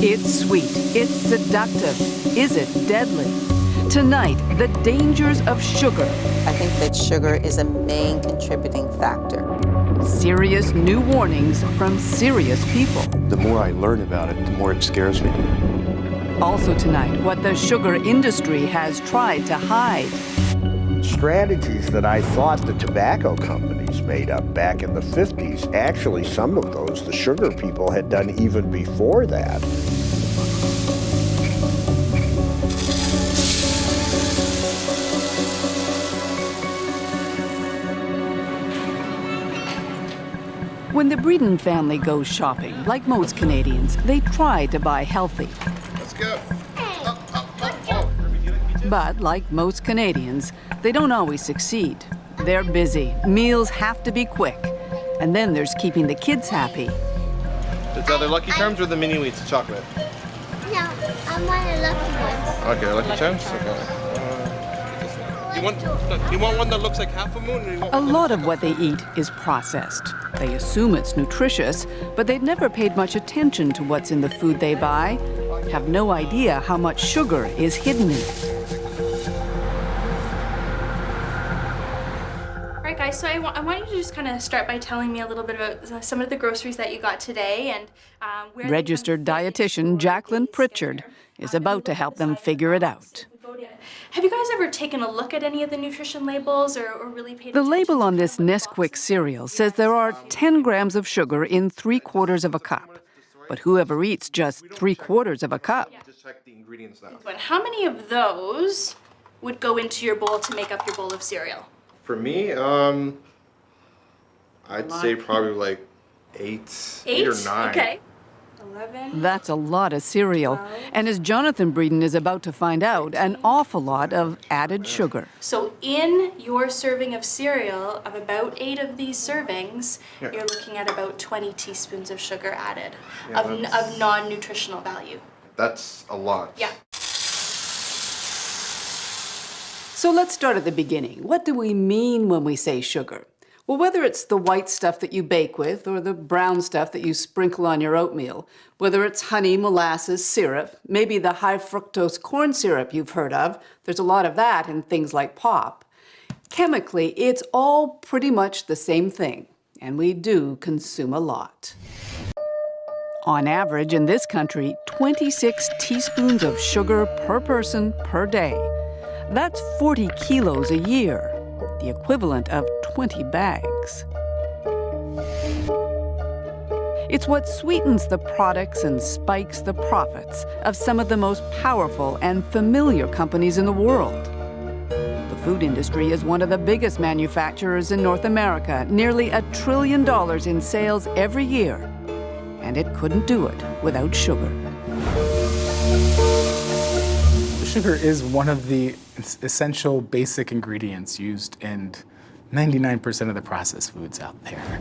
It's sweet, it's seductive. Is it deadly? Tonight, the dangers of sugar. I think that sugar is a main contributing factor. Serious new warnings from serious people. The more I learn about it, the more it scares me. Also tonight, what the sugar industry has tried to hide. Strategies that I thought the tobacco companies made up back in the 50s, actually some of those the sugar people had done even before that. When the Breeden family goes shopping, like most Canadians, they try to buy healthy. Let's go. But like most Canadians, they don't always succeed. They're busy. Meals have to be quick. And then there's keeping the kids happy. It's either Lucky Charms or the mini wheats chocolate. No, I want a Lucky ones. Okay, Lucky Charms? Okay. You want one that looks like half a moon? Or you want A lot of what they eat is processed. They assume it's nutritious, but they've never paid much attention to what's in the food they buy, have no idea how much sugar is hidden in it. All right, guys, so I want you to just kind of start by telling me a little bit about some of the groceries that you got today and where Registered dietitian Jacqueline Pritchard is about to help them figure it out. Have you guys ever taken a look at any of the nutrition labels or really paid The attention label to on kind this of what the Nesquik boxes cereal say? says there are 10 grams of sugar in 3/4 of a cup. But whoever eats just 3/4 of a cup? Just check the ingredients now. And how many of those would go into your bowl to make up your bowl of cereal? For me, I'd say probably like eight or 9. Okay. 11. That's a lot of cereal. And as Jonathan Breeden is about to find out, an awful lot of added sugar. So in your serving of cereal, of about 8 of these servings, Yeah. you're looking at about 20 teaspoons of sugar added Yeah, of that's- non-nutritional value. That's a lot. Yeah. So let's start at the beginning. What do we mean when we say sugar? Well, whether it's the white stuff that you bake with or the brown stuff that you sprinkle on your oatmeal, whether it's honey, molasses, syrup, maybe the high fructose corn syrup you've heard of, there's a lot of that in things like pop. Chemically, it's all pretty much the same thing, and we do consume a lot. On average, in this country, 26 teaspoons of sugar per person per day. That's 40 kilos a year, the equivalent of 20 bags. It's what sweetens the products and spikes the profits of some of the most powerful and familiar companies in the world. The food industry is one of the biggest manufacturers in North America, nearly $1 trillion in sales every year. And it couldn't do it without sugar. Sugar is one of the essential basic ingredients used in 99% of the processed foods out there.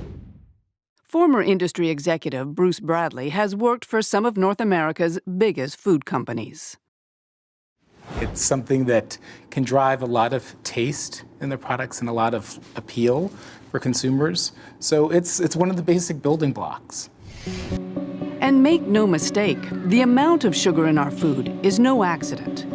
Former industry executive Bruce Bradley has worked for some of North America's biggest food companies. It's something that can drive a lot of taste in the products and a lot of appeal for consumers. So it's one of the basic building blocks. And make no mistake, the amount of sugar in our food is no accident.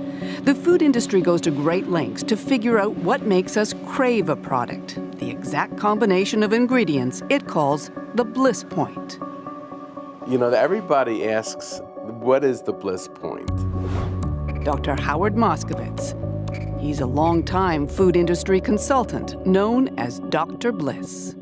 The food industry goes to great lengths to figure out what makes us crave a product, the exact combination of ingredients it calls the bliss point. You know, everybody asks, what is the bliss point? Dr. Howard Moskowitz. He's a longtime food industry consultant known as Dr. Bliss.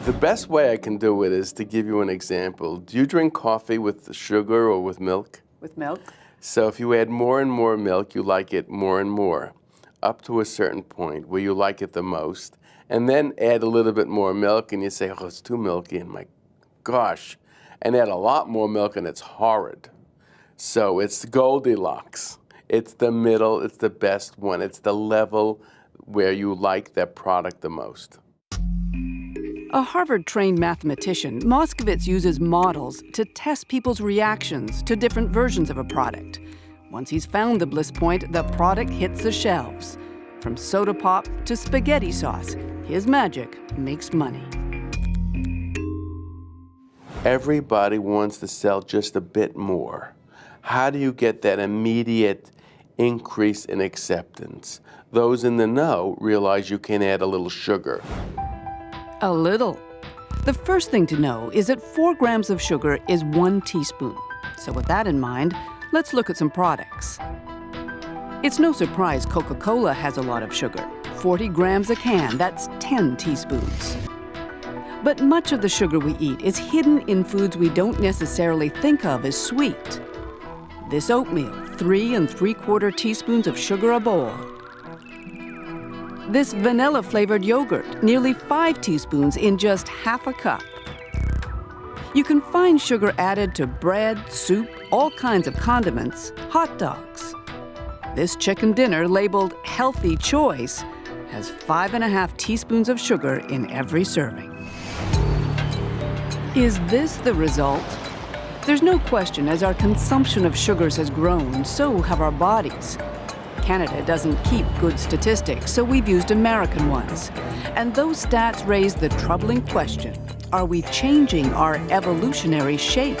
The best way I can do it is to give you an example. Do you drink coffee with sugar or with milk? With milk? So if you add more and more milk, you like it more and more, up to a certain point where you like it the most. And then add a little bit more milk and you say, oh, it's too milky, and my gosh. And add a lot more milk and it's horrid. So it's Goldilocks. It's the middle, it's the best one. It's the level where you like that product the most. A Harvard-trained mathematician, Moskowitz uses models to test people's reactions to different versions of a product. Once he's found the bliss point, the product hits the shelves. From soda pop to spaghetti sauce, his magic makes money. Everybody wants to sell just a bit more. How do you get that immediate increase in acceptance? Those in the know realize you can add a little sugar. A little. The first thing to know is that 4 grams of sugar is 1 teaspoon. So with that in mind, let's look at some products. It's no surprise Coca-Cola has a lot of sugar. 40 grams a can, that's 10 teaspoons. But much of the sugar we eat is hidden in foods we don't necessarily think of as sweet. This oatmeal, 3 3/4 teaspoons of sugar a bowl. This vanilla-flavored yogurt, nearly 5 teaspoons in just half a cup. You can find sugar added to bread, soup, all kinds of condiments, hot dogs. This chicken dinner labeled Healthy Choice has 5.5 teaspoons of sugar in every serving. Is this the result? There's no question, as our consumption of sugars has grown, so have our bodies. Canada doesn't keep good statistics, so we've used American ones. And those stats raise the troubling question, are we changing our evolutionary shape?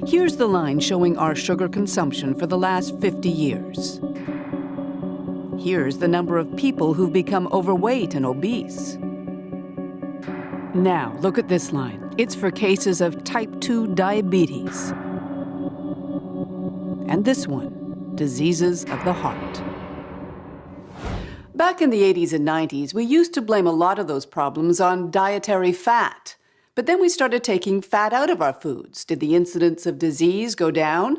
Here's the line showing our sugar consumption for the last 50 years. Here's the number of people who've become overweight and obese. Now, look at this line. It's for cases of type 2 diabetes. And this one, diseases of the heart. Back in the 80s and 90s, we used to blame a lot of those problems on dietary fat. But then we started taking fat out of our foods. Did the incidence of disease go down?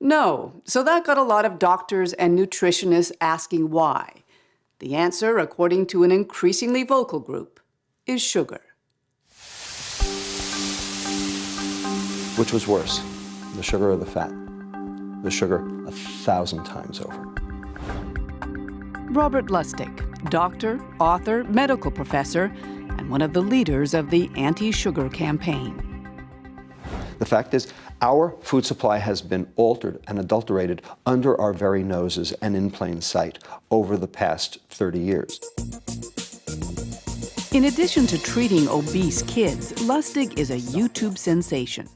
No. So that got a lot of doctors and nutritionists asking why. The answer, according to an increasingly vocal group, is sugar. Which was worse, the sugar or the fat? The sugar 1,000 times over. Robert Lustig, doctor, author, medical professor, and one of the leaders of the anti-sugar campaign. The fact is, our food supply has been altered and adulterated under our very noses and in plain sight over the past 30 years. In addition to treating obese kids, Lustig is a YouTube sensation.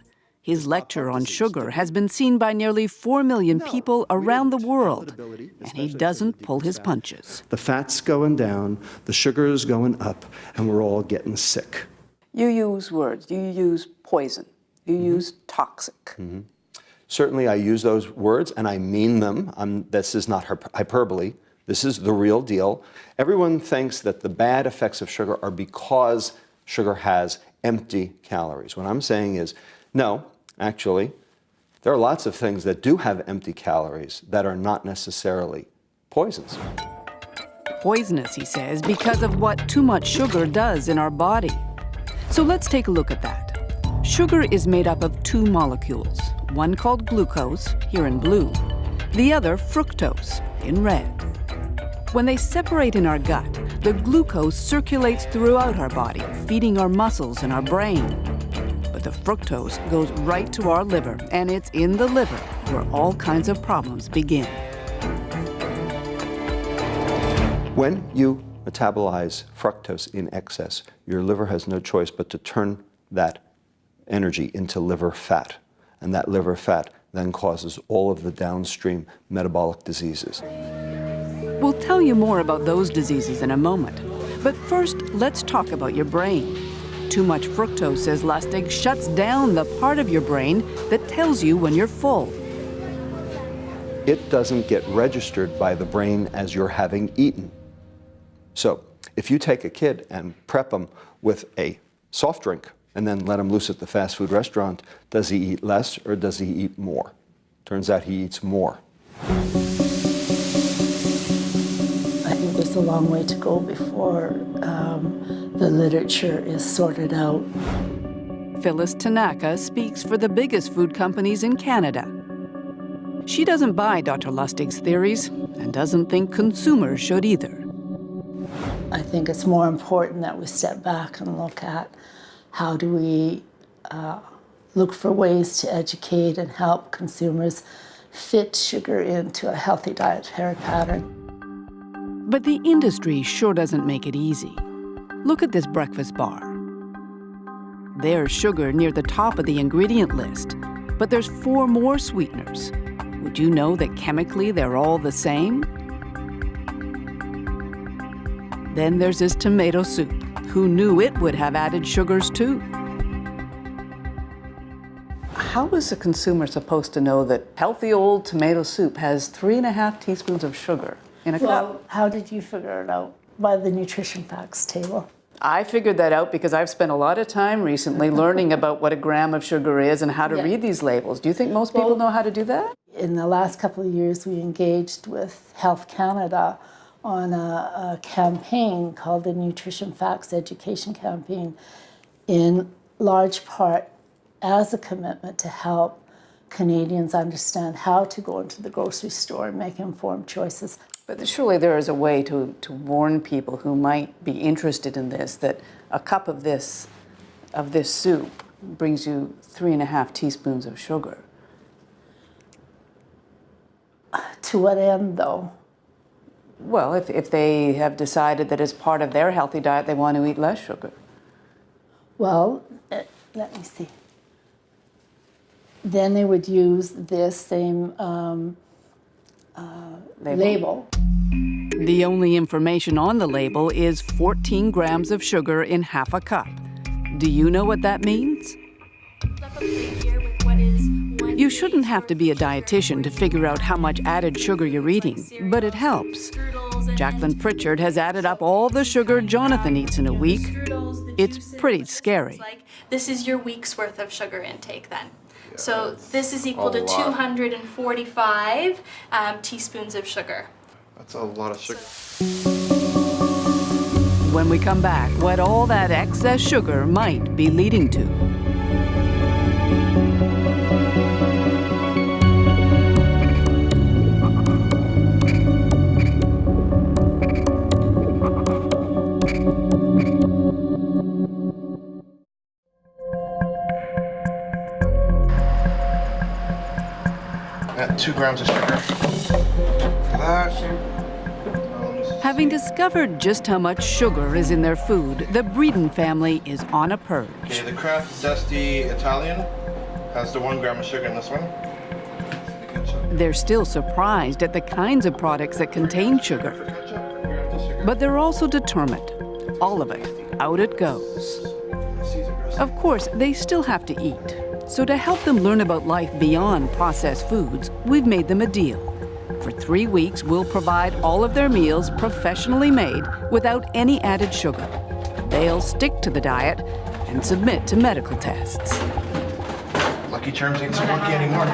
His lecture on sugar has been seen by nearly 4 million people around the world, and he doesn't pull his punches. The fat's going down, the sugar is going up, and we're all getting sick. You use words. You use poison. You use toxic. Certainly I use those words, and I mean them. This is not hyperbole. This is the real deal. Everyone thinks that the bad effects of sugar are because sugar has empty calories. What I'm saying is, no, actually, there are lots of things that do have empty calories that are not necessarily poisons. Poisonous, he says, because of what too much sugar does in our body. So let's take a look at that. Sugar is made up of 2 molecules, one called glucose, here in blue, the other fructose, in red. When they separate in our gut, the glucose circulates throughout our body, feeding our muscles and our brain. But the fructose goes right to our liver, and it's in the liver where all kinds of problems begin. When you metabolize fructose in excess, your liver has no choice but to turn that energy into liver fat. And that liver fat then causes all of the downstream metabolic diseases. We'll tell you more about those diseases in a moment. But first, let's talk about your brain. Too much fructose, says Lustig, shuts down the part of your brain that tells you when you're full. It doesn't get registered by the brain as you're having eaten. So if you take a kid and prep him with a soft drink and then let him loose at the fast food restaurant, does he eat less or does he eat more? Turns out he eats more. I think there's a long way to go before the literature is sorted out. Phyllis Tanaka speaks for the biggest food companies in Canada. She doesn't buy Dr. Lustig's theories and doesn't think consumers should either. I think it's more important that we step back and look at how do we look for ways to educate and help consumers fit sugar into a healthy dietary pattern. But the industry sure doesn't make it easy. Look at this breakfast bar. There's sugar near the top of the ingredient list, but there's 4 more sweeteners. Would you know that chemically they're all the same? Then there's this tomato soup. Who knew it would have added sugars too? How is a consumer supposed to know that healthy old tomato soup has 3.5 teaspoons of sugar in a cup? Well, how did you figure it out? By the nutrition facts table. I figured that out because I've spent a lot of time recently learning about what a gram of sugar is and how to read these labels. Do you think most people know how to do that? In the last couple of years, we engaged with Health Canada on a campaign called the Nutrition Facts Education Campaign, in large part as a commitment to help Canadians understand how to go into the grocery store and make informed choices. But surely there is a way to warn people who might be interested in this that a cup of this soup brings you 3.5 teaspoons of sugar. To what end, though? Well, if they have decided that as part of their healthy diet they want to eat less sugar. Well, let me see. Then they would use this same label. The only information on the label is 14 grams of sugar in half a cup. Do you know what that means? You shouldn't have to be a dietitian to figure out how much added sugar you're eating, but it helps. Jacqueline Pritchard has added up all the sugar Jonathan eats in a week. It's pretty scary. This is your week's worth of sugar intake then. So this is equal to 245 teaspoons of sugar. That's a lot of sugar. When we come back, what all that excess sugar might be leading to. At 2 grams of sugar. For that. Having discovered just how much sugar is in their food, the Breeden family is on a purge. Okay, the Kraft Zesty Italian has the 1 gram of sugar in this one. They're still surprised at the kinds of products that contain sugar. But they're also determined. All of it, out it goes. Of course, they still have to eat. So to help them learn about life beyond processed foods, we've made them a deal. For 3 weeks, we'll provide all of their meals professionally made without any added sugar. They'll stick to the diet and submit to medical tests. Lucky Charms ain't so lucky anymore.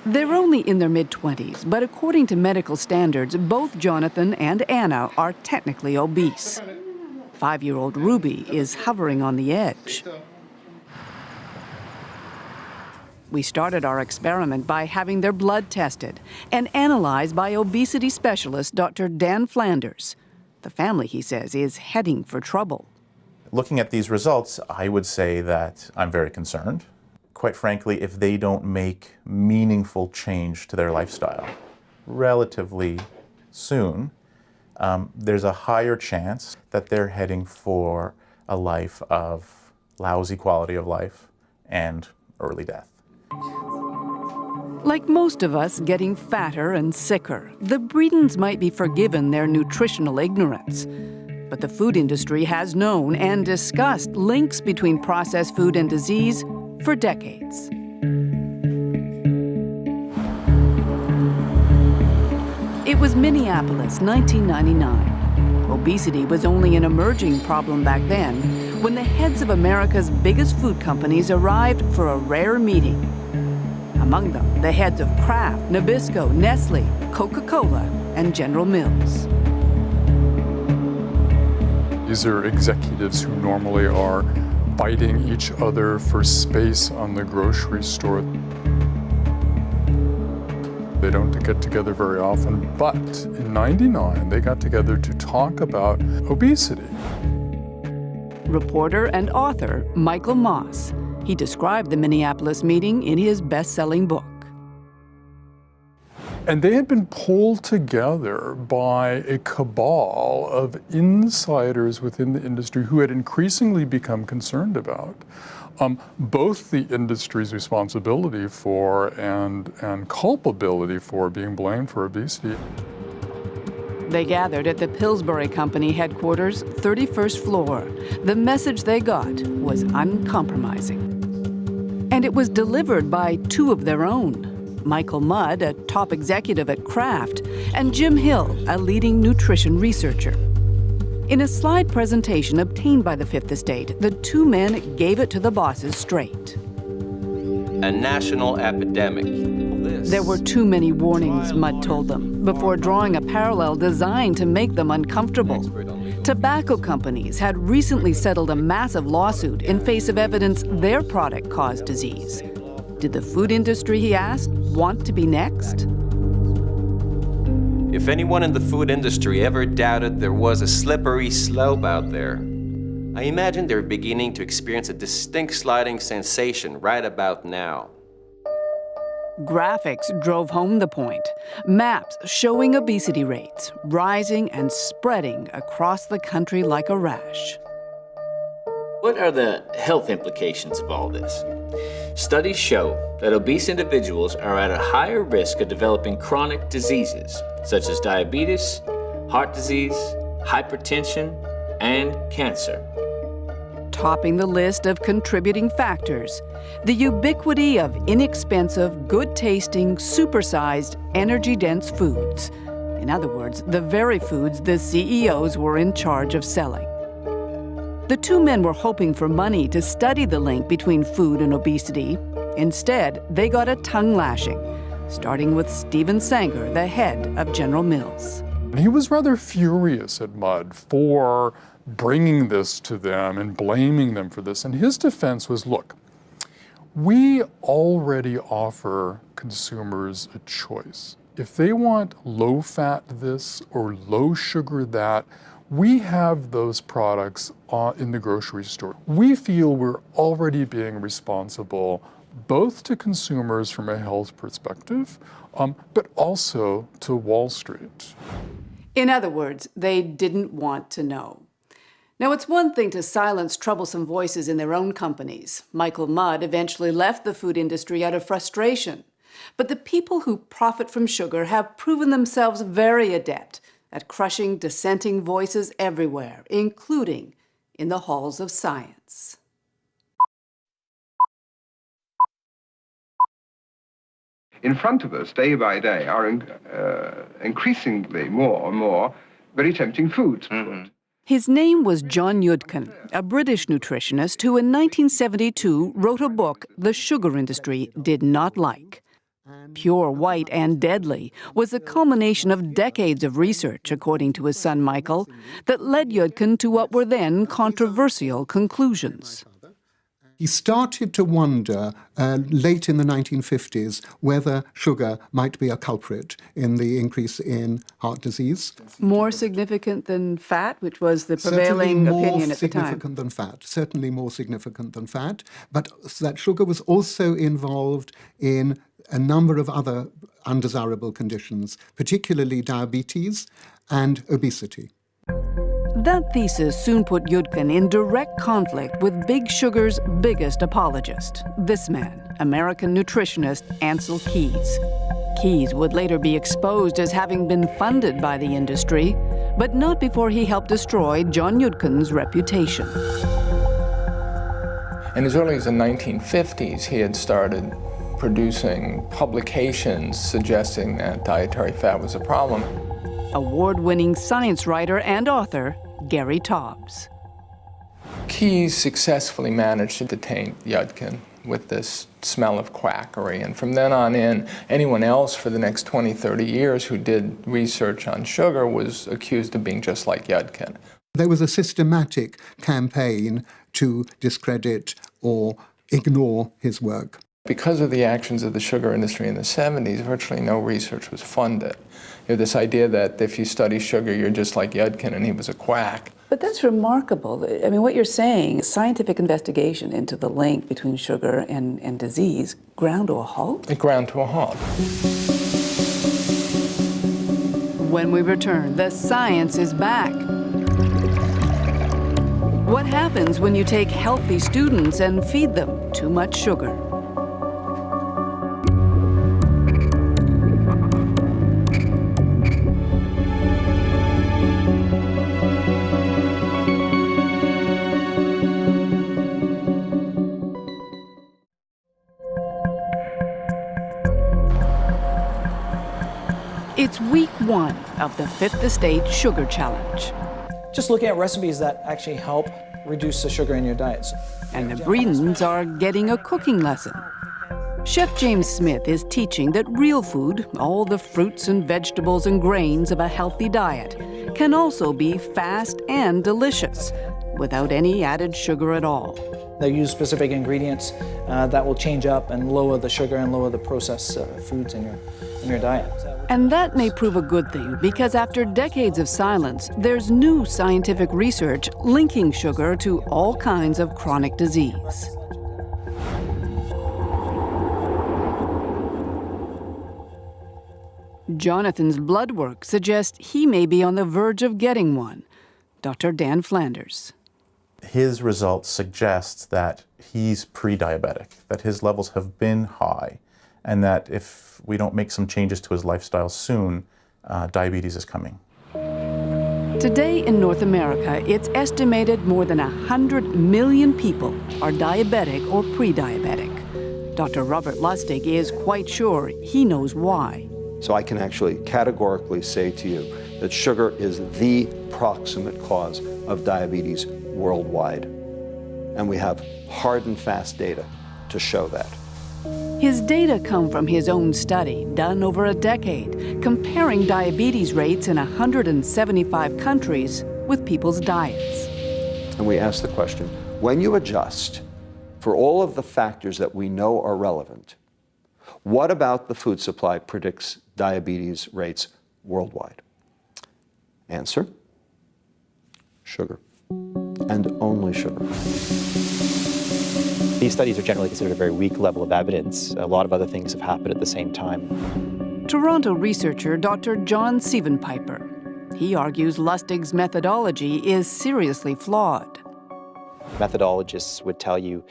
They're only in their mid-20s, but according to medical standards, both Jonathan and Anna are technically obese. 5-year-old Ruby is hovering on the edge. We started our experiment by having their blood tested and analyzed by obesity specialist Dr. Dan Flanders. The family, he says, is heading for trouble. Looking at these results, I would say that I'm very concerned. Quite frankly, if they don't make meaningful change to their lifestyle relatively soon, there's a higher chance that they're heading for a life of lousy quality of life and early death. Like most of us getting fatter and sicker, the Breedens might be forgiven their nutritional ignorance. But the food industry has known and discussed links between processed food and disease for decades. It was Minneapolis, 1999. Obesity was only an emerging problem back then when the heads of America's biggest food companies arrived for a rare meeting. Among them, the heads of Kraft, Nabisco, Nestle, Coca-Cola, and General Mills. These are executives who normally are fighting each other for space on the grocery store. They don't get together very often, but in '99, they got together to talk about obesity. Reporter and author Michael Moss. He described the Minneapolis meeting in his best-selling book. And they had been pulled together by a cabal of insiders within the industry who had increasingly become concerned about both the industry's responsibility for and culpability for being blamed for obesity. They gathered at the Pillsbury Company headquarters, 31st floor. The message they got was uncompromising. And it was delivered by two of their own. Michael Mudd, a top executive at Kraft, and Jim Hill, a leading nutrition researcher. In a slide presentation obtained by the Fifth Estate, the two men gave it to the bosses straight. A national epidemic. There were too many warnings, Mudd told them, before drawing a parallel designed to make them uncomfortable. Tobacco companies had recently settled a massive lawsuit in face of evidence their product caused disease. Did the food industry, he asked, want to be next? If anyone in the food industry ever doubted there was a slippery slope out there, I imagine they're beginning to experience a distinct sliding sensation right about now. Graphics drove home the point. Maps showing obesity rates rising and spreading across the country like a rash. What are the health implications of all this? Studies show that obese individuals are at a higher risk of developing chronic diseases such as diabetes, heart disease, hypertension, and cancer. Topping the list of contributing factors, the ubiquity of inexpensive, good-tasting, supersized, energy-dense foods. In other words, the very foods the CEOs were in charge of selling. The two men were hoping for money to study the link between food and obesity. Instead, they got a tongue lashing, starting with Stephen Sanger, the head of General Mills. He was rather furious at Mudd for bringing this to them and blaming them for this. And his defense was, look, we already offer consumers a choice. If they want low-fat this or low-sugar that, we have those products in the grocery store. We feel we're already being responsible both to consumers from a health perspective, but also to Wall Street. In other words, they didn't want to know. Now, it's one thing to silence troublesome voices in their own companies. Michael Mudd eventually left the food industry out of frustration. But the people who profit from sugar have proven themselves very adept at crushing dissenting voices everywhere, including in the halls of science. In front of us, day by day, are increasingly more and more very tempting foods. His name was John Yudkin, a British nutritionist who in 1972 wrote a book the sugar industry did not like. Pure White and Deadly was a culmination of decades of research, according to his son Michael, that led Yudkin to what were then controversial conclusions. He started to wonder late in the 1950s whether sugar might be a culprit in the increase in heart disease. More significant than fat, which was the prevailing opinion at the time. More significant than fat, certainly more significant than fat, but that sugar was also involved in a number of other undesirable conditions, particularly diabetes and obesity. That thesis soon put Yudkin in direct conflict with Big Sugar's biggest apologist, this man, American nutritionist Ancel Keys. Keys would later be exposed as having been funded by the industry, but not before he helped destroy John Yudkin's reputation. And as early as the 1950s, he had started producing publications suggesting that dietary fat was a problem. Award-winning science writer and author, Gary Taubes. Keys successfully managed to detain Yudkin with this smell of quackery. And from then on in, anyone else for the next 20, 30 years who did research on sugar was accused of being just like Yudkin. There was a systematic campaign to discredit or ignore his work. Because of the actions of the sugar industry in the 70s, virtually no research was funded. You know, this idea that if you study sugar, you're just like Yudkin and he was a quack. But that's remarkable. I mean, what you're saying, scientific investigation into the link between sugar and disease ground to a halt? It ground to a halt. When we return, the science is back. What happens when you take healthy students and feed them too much sugar? It's week 1 of the 5th Estate Sugar Challenge. Just looking at recipes that actually help reduce the sugar in your diets. And the Breedens are getting a cooking lesson. Chef James Smith is teaching that real food, all the fruits and vegetables and grains of a healthy diet, can also be fast and delicious, without any added sugar at all. They use specific ingredients that will change up and lower the sugar and lower the processed foods in your diet. And that may prove a good thing, because after decades of silence, there's new scientific research linking sugar to all kinds of chronic disease. Jonathan's blood work suggests he may be on the verge of getting one. Dr. Dan Flanders. His results suggest that he's pre-diabetic, that his levels have been high, and that if we don't make some changes to his lifestyle soon, diabetes is coming. Today in North America, it's estimated more than 100 million people are diabetic or pre-diabetic. Dr. Robert Lustig is quite sure he knows why. So I can actually categorically say to you that sugar is the proximate cause of diabetes worldwide. And we have hard and fast data to show that. His data come from his own study, done over a decade, comparing diabetes rates in 175 countries with people's diets. And we ask the question, when you adjust for all of the factors that we know are relevant, what about the food supply predicts diabetes rates worldwide? Answer, sugar, and only sugar. These studies are generally considered a very weak level of evidence. A lot of other things have happened at the same time. Toronto researcher Dr. John Sievenpiper. He argues Lustig's methodology is seriously flawed. Methodologists would tell you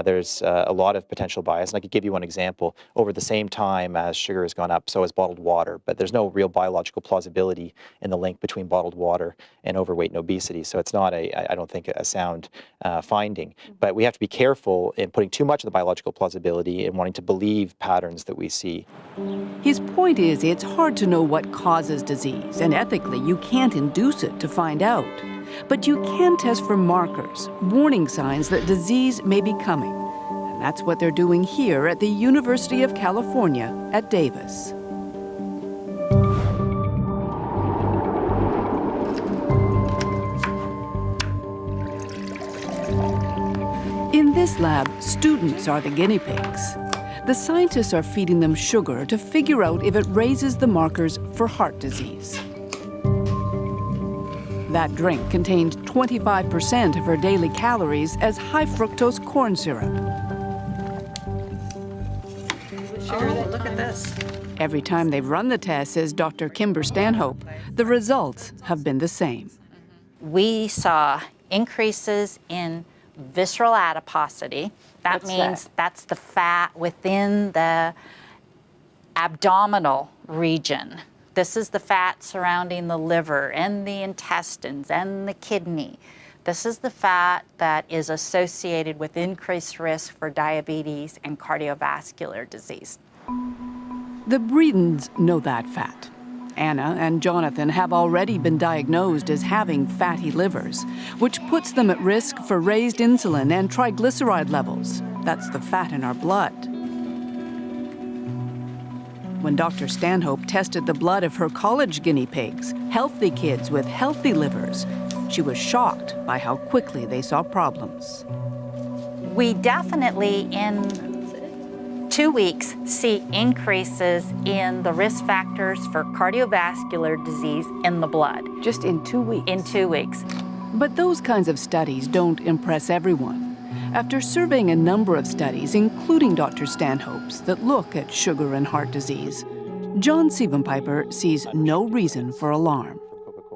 there's a lot of potential bias. And I could give you one example. Over the same time as sugar has gone up, so has bottled water. But there's no real biological plausibility in the link between bottled water and overweight and obesity. So it's not, I don't think, a sound finding. But we have to be careful in putting too much of the biological plausibility and wanting to believe patterns that we see. His point is it's hard to know what causes disease, and ethically you can't induce it to find out. But you can test for markers, warning signs that disease may be coming. And that's what they're doing here at the University of California at Davis. In this lab, students are the guinea pigs. The scientists are feeding them sugar to figure out if it raises the markers for heart disease. That drink contained 25% of her daily calories as high fructose corn syrup. Oh, look at this. Every time they've run the test, says Dr. Kimber Stanhope, the results have been the same. We saw increases in visceral adiposity. That means that's the fat within the abdominal region. This is the fat surrounding the liver and the intestines and the kidney. This is the fat that is associated with increased risk for diabetes and cardiovascular disease. The Breedens know that fat. Anna and Jonathan have already been diagnosed as having fatty livers, which puts them at risk for raised insulin and triglyceride levels. That's the fat in our blood. When Dr. Stanhope tested the blood of her college guinea pigs, healthy kids with healthy livers, she was shocked by how quickly they saw problems. We definitely, in 2 weeks, see increases in the risk factors for cardiovascular disease in the blood. Just in 2 weeks? In 2 weeks. But those kinds of studies don't impress everyone. After surveying a number of studies, including Dr. Stanhope's, that look at sugar and heart disease, John Siebenpiper sees no reason for alarm.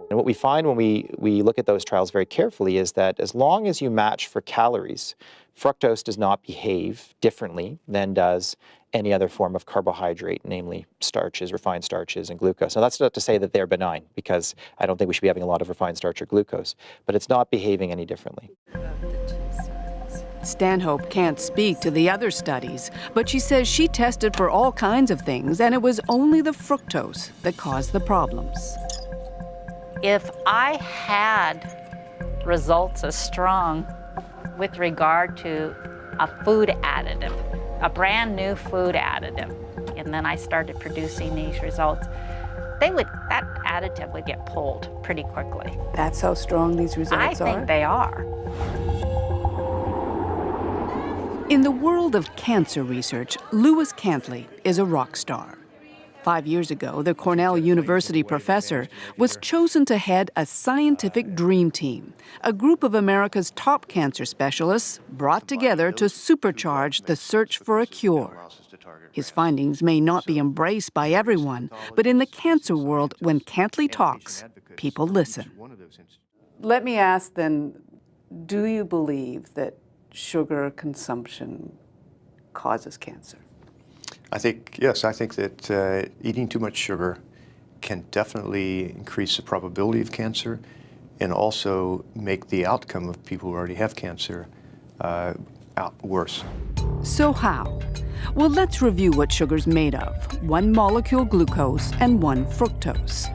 And what we find when we look at those trials very carefully is that as long as you match for calories, fructose does not behave differently than does any other form of carbohydrate, namely starches, refined starches, and glucose. Now, that's not to say that they're benign, because I don't think we should be having a lot of refined starch or glucose, but it's not behaving any differently. Stanhope can't speak to the other studies, but she says she tested for all kinds of things, and it was only the fructose that caused the problems. If I had results as strong with regard to a food additive, a brand new food additive, and then I started producing these results, that additive would get pulled pretty quickly. That's how strong these results are? I think they are. In the world of cancer research, Lewis Cantley is a rock star. 5 years ago, the Cornell University professor was chosen to head a scientific dream team, a group of America's top cancer specialists brought together to supercharge the search for a cure. His findings may not be embraced by everyone, but in the cancer world, when Cantley talks, people listen. Let me ask then, do you believe that sugar consumption causes cancer? Yes, I think that eating too much sugar can definitely increase the probability of cancer and also make the outcome of people who already have cancer worse. So how? Well, let's review what sugar's made of: 1 molecule glucose and 1 fructose.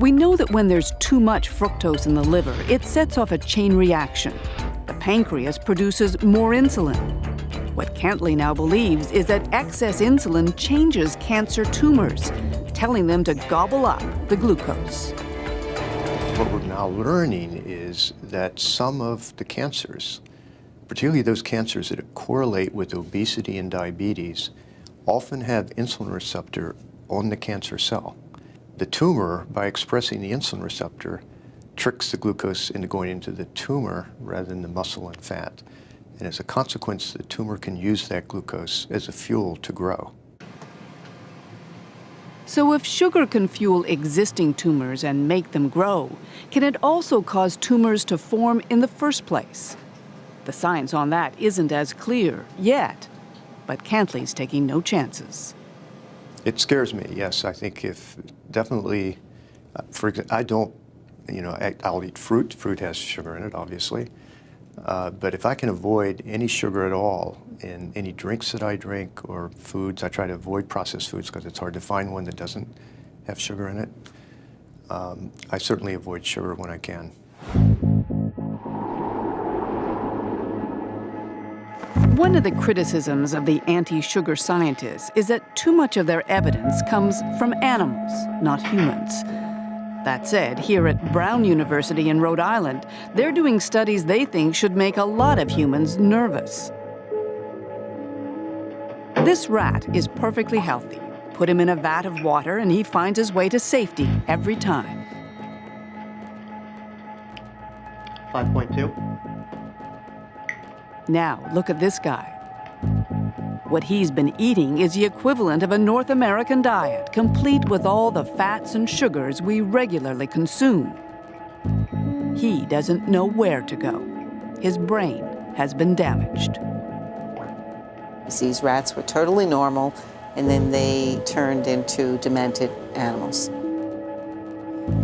We know that when there's too much fructose in the liver, it sets off a chain reaction. The pancreas produces more insulin. What Cantley now believes is that excess insulin changes cancer tumors, telling them to gobble up the glucose. What we're now learning is that some of the cancers, particularly those cancers that correlate with obesity and diabetes, often have insulin receptor on the cancer cell. The tumor, by expressing the insulin receptor, tricks the glucose into going into the tumor rather than the muscle and fat. And as a consequence, the tumor can use that glucose as a fuel to grow. So if sugar can fuel existing tumors and make them grow, can it also cause tumors to form in the first place? The science on that isn't as clear yet, but Cantley's taking no chances. It scares me, yes. I think if definitely, for example, I don't, I'll eat fruit. Fruit has sugar in it, obviously. But if I can avoid any sugar at all in any drinks that I drink or foods, I try to avoid processed foods because it's hard to find one that doesn't have sugar in it. I certainly avoid sugar when I can. One of the criticisms of the anti-sugar scientists is that too much of their evidence comes from animals, not humans. That said, here at Brown University in Rhode Island, they're doing studies they think should make a lot of humans nervous. This rat is perfectly healthy. Put him in a vat of water and he finds his way to safety every time. 5.2. Now, look at this guy. What he's been eating is the equivalent of a North American diet, complete with all the fats and sugars we regularly consume. He doesn't know where to go. His brain has been damaged. These rats were totally normal, and then they turned into demented animals.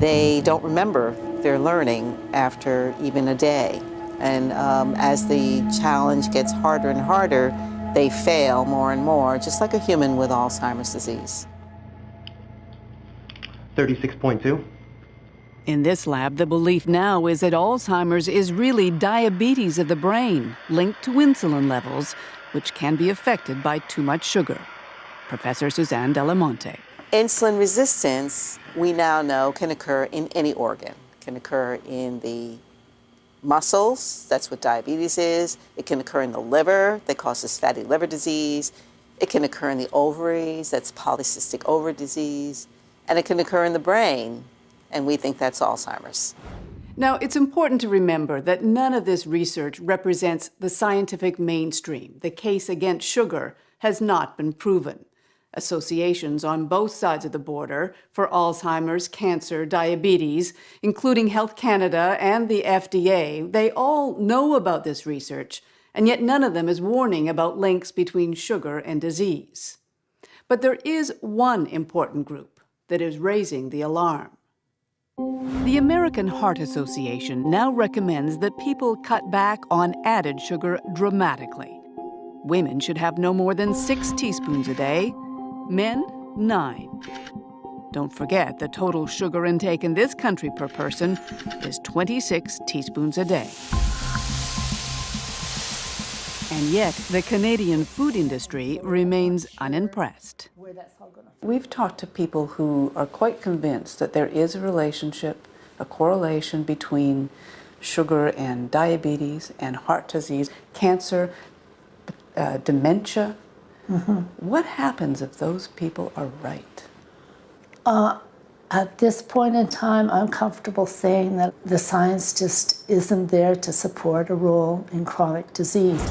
They don't remember their learning after even a day. And as the challenge gets harder and harder, they fail more and more, just like a human with Alzheimer's disease. 36.2. In this lab, the belief now is that Alzheimer's is really diabetes of the brain, linked to insulin levels, which can be affected by too much sugar. Professor Suzanne Delamonte. Insulin resistance, we now know, can occur in any organ. It can occur in the muscles, that's what diabetes is. It can occur in the liver, that causes fatty liver disease. It can occur in the ovaries, that's polycystic ovary disease. And it can occur in the brain, and we think that's Alzheimer's. Now, it's important to remember that none of this research represents the scientific mainstream. The case against sugar has not been proven. Associations on both sides of the border for Alzheimer's, cancer, diabetes, including Health Canada and the FDA, they all know about this research, and yet none of them is warning about links between sugar and disease. But there is one important group that is raising the alarm. The American Heart Association now recommends that people cut back on added sugar dramatically. Women should have no more than 6 teaspoons a day, men 9. Don't forget the total sugar intake in this country per person is 26 teaspoons a day. And yet, the Canadian food industry remains unimpressed. We've talked to people who are quite convinced that there is a relationship, a correlation between sugar and diabetes and heart disease, cancer, dementia. What happens if those people are right? At this point in time, I'm comfortable saying that the science just isn't there to support a role in chronic disease.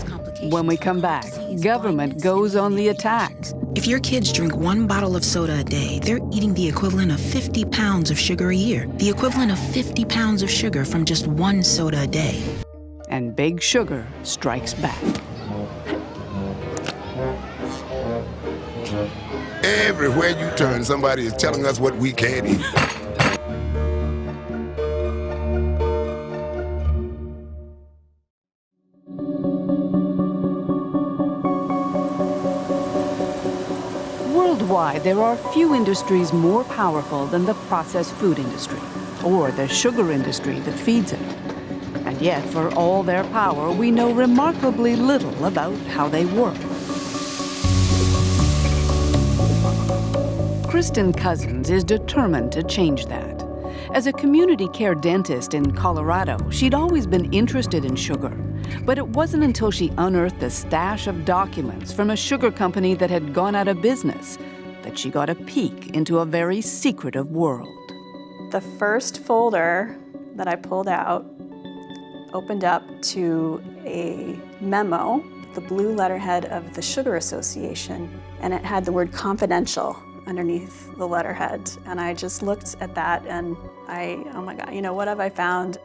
When we come back, government goes on the attack. If your kids drink 1 bottle of soda a day, they're eating the equivalent of 50 pounds of sugar a year. The equivalent of 50 pounds of sugar from just 1 soda a day. And Big Sugar strikes back. Everywhere you turn, somebody is telling us what we can't eat. Worldwide, there are few industries more powerful than the processed food industry, or the sugar industry that feeds it. And yet, for all their power, we know remarkably little about how they work. Kristen Cousins is determined to change that. As a community care dentist in Colorado, she'd always been interested in sugar. But it wasn't until she unearthed a stash of documents from a sugar company that had gone out of business that she got a peek into a very secretive world. The first folder that I pulled out opened up to a memo, the blue letterhead of the Sugar Association, and it had the word confidential underneath the letterhead. And I just looked at that and oh my God, what have I found?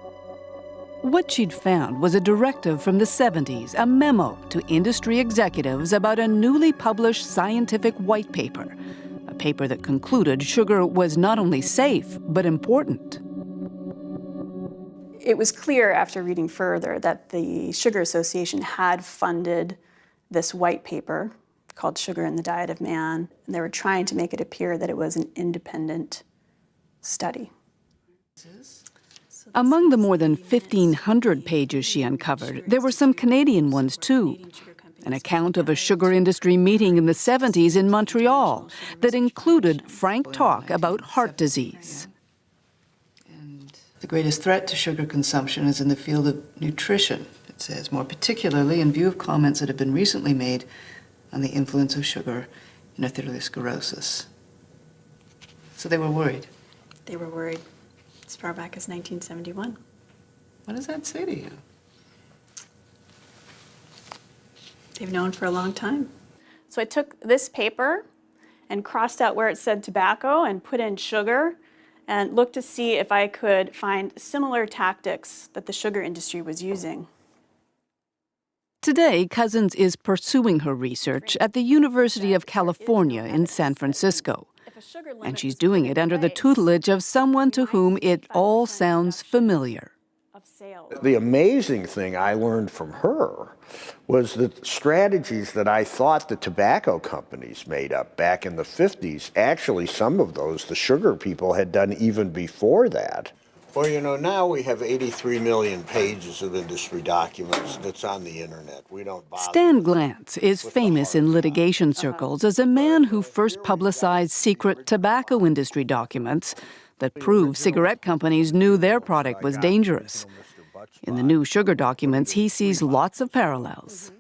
What she'd found was a directive from the 70s, a memo to industry executives about a newly published scientific white paper, a paper that concluded sugar was not only safe, but important. It was clear after reading further that the Sugar Association had funded this white paper called Sugar in the Diet of Man, and they were trying to make it appear that it was an independent study. Among the more than 1,500 pages she uncovered, there were some Canadian ones too. An account of a sugar industry meeting in the 70s in Montreal that included frank talk about heart disease. The greatest threat to sugar consumption is in the field of nutrition, it says, more particularly in view of comments that have been recently made on the influence of sugar in atherosclerosis. So they were worried. They were worried as far back as 1971. What does that say to you? They've known for a long time. So I took this paper and crossed out where it said tobacco and put in sugar and looked to see if I could find similar tactics that the sugar industry was using. Today, Cousins is pursuing her research at the University of California in San Francisco. And she's doing it under the tutelage of someone to whom it all sounds familiar. The amazing thing I learned from her was the strategies that I thought the tobacco companies made up back in the 50s. Actually, some of those the sugar people had done even before that. Well, now we have 83 million pages of industry documents that's on the internet. We don't bother. Stan Glantz is famous in litigation circles as a man who first publicized secret tobacco industry documents that prove cigarette companies knew their product was dangerous. In the new sugar documents, he sees lots of parallels.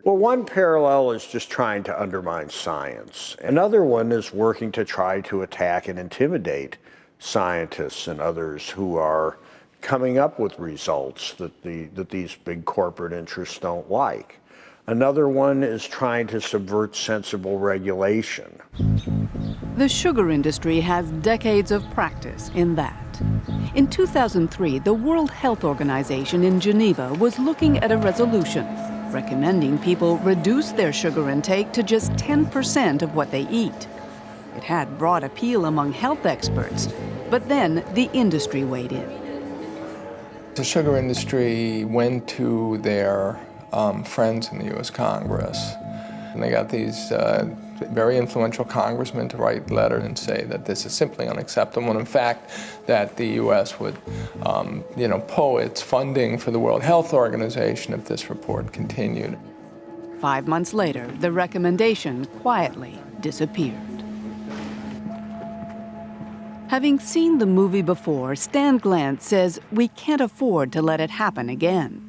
Well, one parallel is just trying to undermine science. Another one is working to try to attack and intimidate scientists and others who are coming up with results that these big corporate interests don't like. Another one is trying to subvert sensible regulation. The sugar industry has decades of practice in that. In 2003, the World Health Organization in Geneva was looking at a resolution recommending people reduce their sugar intake to just 10% of what they eat. It had broad appeal among health experts, but then the industry weighed in. The sugar industry went to their friends in the U.S. Congress, and they got these very influential congressmen to write letters and say that this is simply unacceptable, and in fact, that the U.S. would, pull its funding for the World Health Organization if this report continued. 5 months later, the recommendation quietly disappeared. Having seen the movie before, Stan Glant says we can't afford to let it happen again.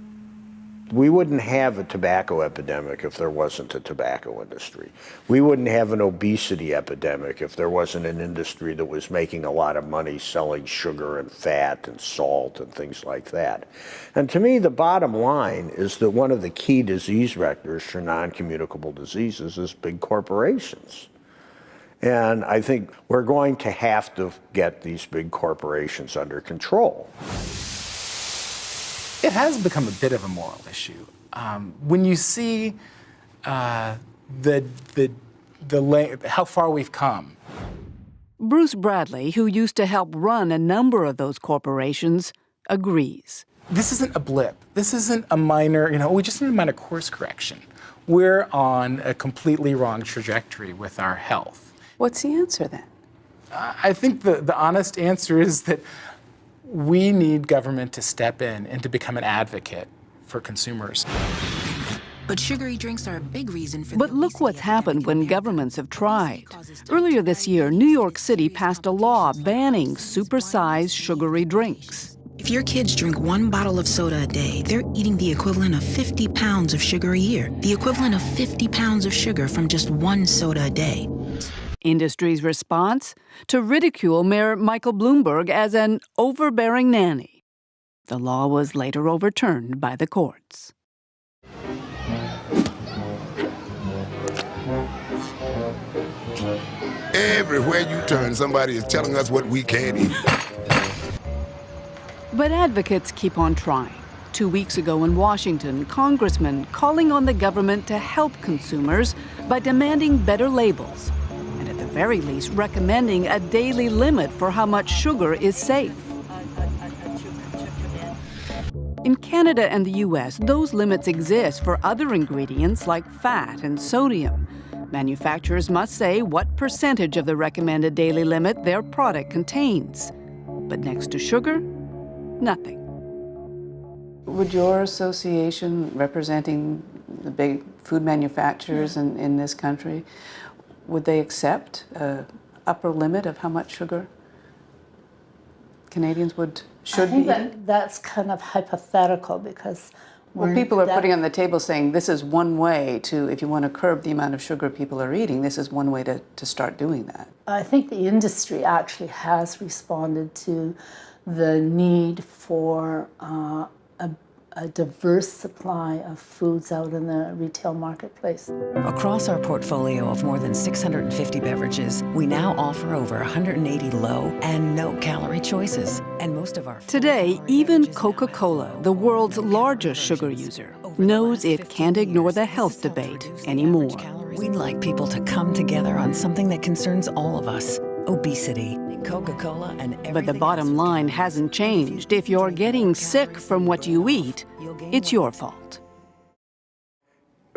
We wouldn't have a tobacco epidemic if there wasn't a tobacco industry. We wouldn't have an obesity epidemic if there wasn't an industry that was making a lot of money selling sugar and fat and salt and things like that. And to me, the bottom line is that one of the key disease vectors for non-communicable diseases is big corporations. And I think we're going to have to get these big corporations under control. It has become a bit of a moral issue. When you see how far we've come. Bruce Bradley, who used to help run a number of those corporations, agrees. This isn't a blip. This isn't a minor, we just need a minor course correction. We're on a completely wrong trajectory with our health. What's the answer then? I think the honest answer is that we need government to step in and to become an advocate for consumers. But sugary drinks are a big reason for. But look what's happened when governments have tried. Earlier this year, New York City passed a law banning supersized sugary drinks. If your kids drink 1 bottle of soda a day, they're eating the equivalent of 50 pounds of sugar a year. The equivalent of 50 pounds of sugar from just 1 soda a day. Industry's response? To ridicule Mayor Michael Bloomberg as an overbearing nanny. The law was later overturned by the courts. Everywhere you turn, somebody is telling us what we can't eat. But advocates keep on trying. 2 weeks ago in Washington, congressmen calling on the government to help consumers by demanding better labels, and at the very least recommending a daily limit for how much sugar is safe. In Canada and the US, those limits exist for other ingredients like fat and sodium. Manufacturers must say what percentage of the recommended daily limit their product contains. But next to sugar, nothing. Would your association, representing the big food manufacturers in this country, would they accept an upper limit of how much sugar Canadians should be eating? That's kind of hypothetical because people are putting on the table saying this is one way to, if you want to curb the amount of sugar people are eating, this is one way to start doing that. I think the industry actually has responded to the need for a diverse supply of foods out in the retail marketplace. Across our portfolio of more than 650 beverages, we now offer over 180 low and no-calorie choices. And most of our Today, even Coca-Cola, the world's largest sugar user, knows it can't ignore the health debate anymore. We'd like people to come together on something that concerns all of us: obesity. Coca-Cola and everything. But the bottom line hasn't changed. If you're getting sick from what you eat, it's your fault.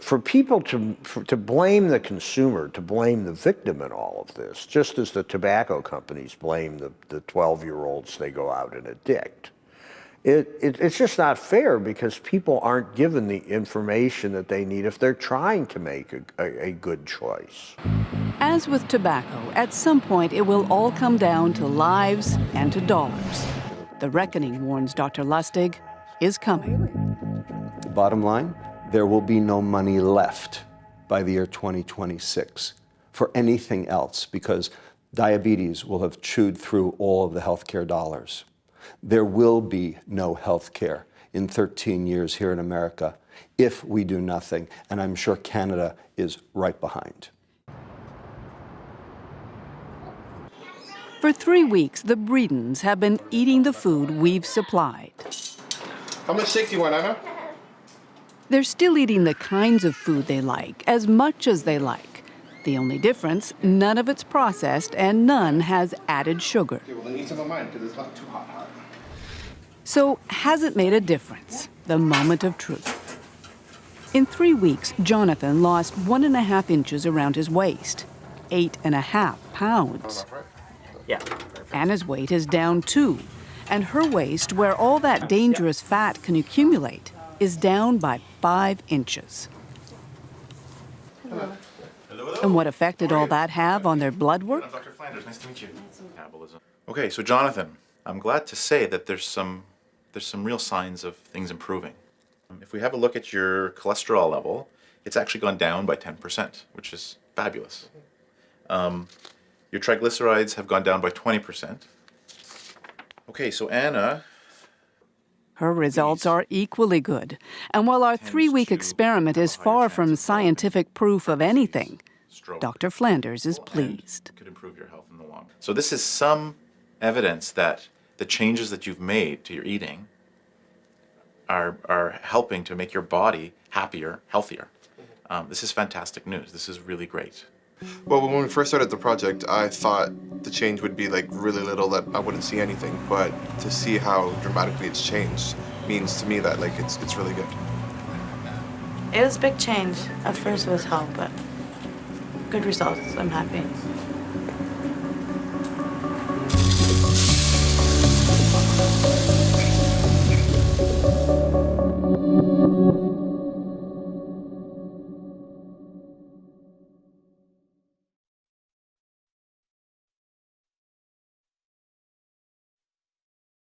For people to blame the consumer, to blame the victim in all of this, just as the tobacco companies blame the 12-year-olds they go out and addict, it's just not fair because people aren't given the information that they need if they're trying to make a good choice. As with tobacco, at some point it will all come down to lives and to dollars. The reckoning, warns Dr. Lustig, is coming. The bottom line, there will be no money left by the year 2026 for anything else because diabetes will have chewed through all of the healthcare dollars. There will be no health care in 13 years here in America if we do nothing. And I'm sure Canada is right behind. For 3 weeks, the Bredens have been eating the food we've supplied. How much steak do you want, Anna? They're still eating the kinds of food they like, as much as they like. The only difference, none of it's processed and none has added sugar. Okay, well, then eat some of mine because it's not too hot. So, has it made a difference? The moment of truth. In 3 weeks, Jonathan lost 1.5 inches around his waist, 8.5 pounds. Yeah. Anna's weight is down too, and her waist, where all that dangerous fat can accumulate, is down by 5 inches. And what effect did all that have on their blood work? I'm Dr. Flanders. Nice to meet you. Metabolism. Okay, so Jonathan, I'm glad to say that there's some real signs of things improving. If we have a look at your cholesterol level, it's actually gone down by 10%, which is fabulous. Your triglycerides have gone down by 20%. Okay, so Anna... Her results are equally good. And while our 3-week experiment is far from scientific proof of anything, Dr. Flanders is pleased. Could improve your health in the long run. So this is some evidence that the changes that you've made to your eating are helping to make your body happier, healthier. This is fantastic news. This is really great. Well, when we first started the project, I thought the change would be like really little, that I wouldn't see anything. But to see how dramatically it's changed means to me that like it's really good. It was a big change. At first it was hell, but good results. I'm happy.